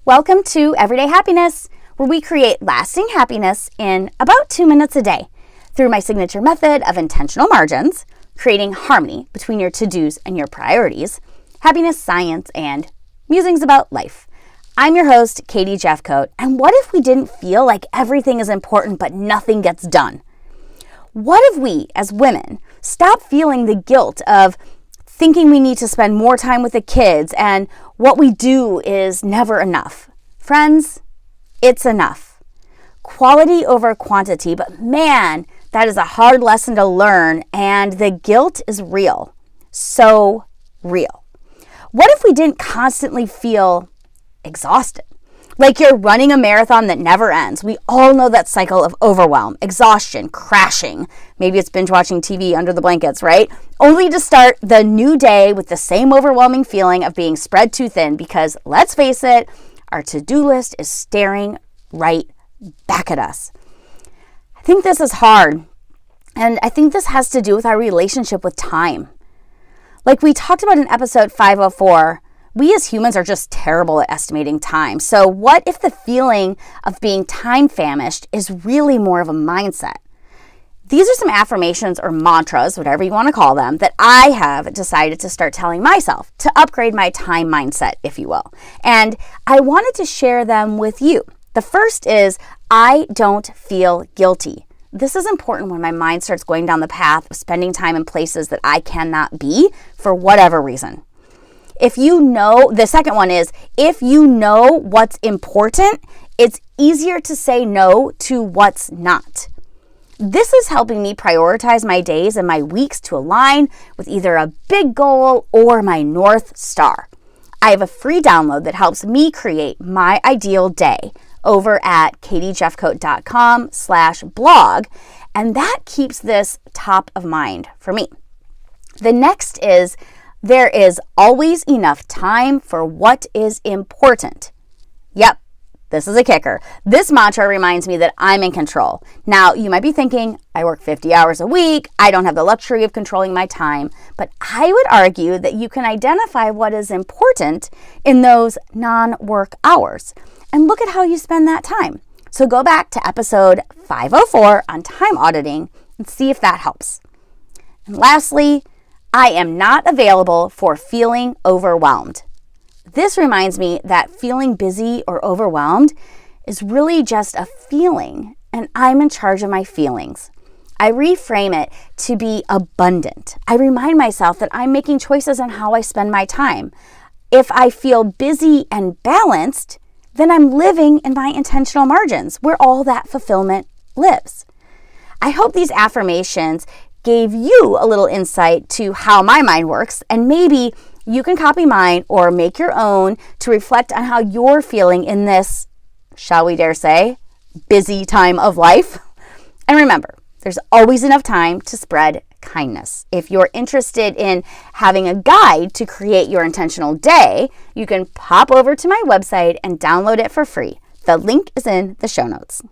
Welcome to Everyday Happiness, where we create lasting happiness in about 2 minutes a day through my signature method of intentional margins, creating harmony between your to-dos and your priorities, happiness science, and musings about life. I'm your host, Katie Jeffcoat, and what if we didn't feel like everything is important but nothing gets done? What if we, as women, stop feeling the guilt of thinking we need to spend more time with the kids and what we do is never enough? Friends, it's enough. Quality over quantity, but man, that is a hard lesson to learn, and the guilt is real. So real. What if we didn't constantly feel exhausted? Like you're running a marathon that never ends. We all know that cycle of overwhelm, exhaustion, crashing. Maybe it's binge watching TV under the blankets, right? Only to start the new day with the same overwhelming feeling of being spread too thin because, let's face it, our to-do list is staring right back at us. I think this is hard, and I think this has to do with our relationship with time. Like we talked about in episode 504, we as humans are just terrible at estimating time. So what if the feeling of being time famished is really more of a mindset? These are some affirmations or mantras, whatever you want to call them, that I have decided to start telling myself to upgrade my time mindset, if you will. And I wanted to share them with you. The first is, I don't feel guilty. This is important when my mind starts going down the path of spending time in places that I cannot be for whatever reason. The second one is, if you know what's important, it's easier to say no to what's not. This is helping me prioritize my days and my weeks to align with either a big goal or my North Star. I have a free download that helps me create my ideal day over at katiejeffcoat.com/blog, and that keeps this top of mind for me. The next is, there is always enough time for what is important. Yep, this is a kicker. This mantra reminds me that I'm in control. Now, you might be thinking, I work 50 hours a week. I don't have the luxury of controlling my time. But I would argue that you can identify what is important in those non-work hours and look at how you spend that time. So go back to episode 504 on time auditing and see if that helps. And lastly, I am not available for feeling overwhelmed. This reminds me that feeling busy or overwhelmed is really just a feeling, and I'm in charge of my feelings. I reframe it to be abundant. I remind myself that I'm making choices on how I spend my time. If I feel busy and balanced, then I'm living in my intentional margins, where all that fulfillment lives. I hope these affirmations gave you a little insight to how my mind works, and maybe you can copy mine or make your own to reflect on how you're feeling in this, shall we dare say, busy time of life. And remember, there's always enough time to spread kindness. If you're interested in having a guide to create your intentional day, you can pop over to my website and download it for free. The link is in the show notes.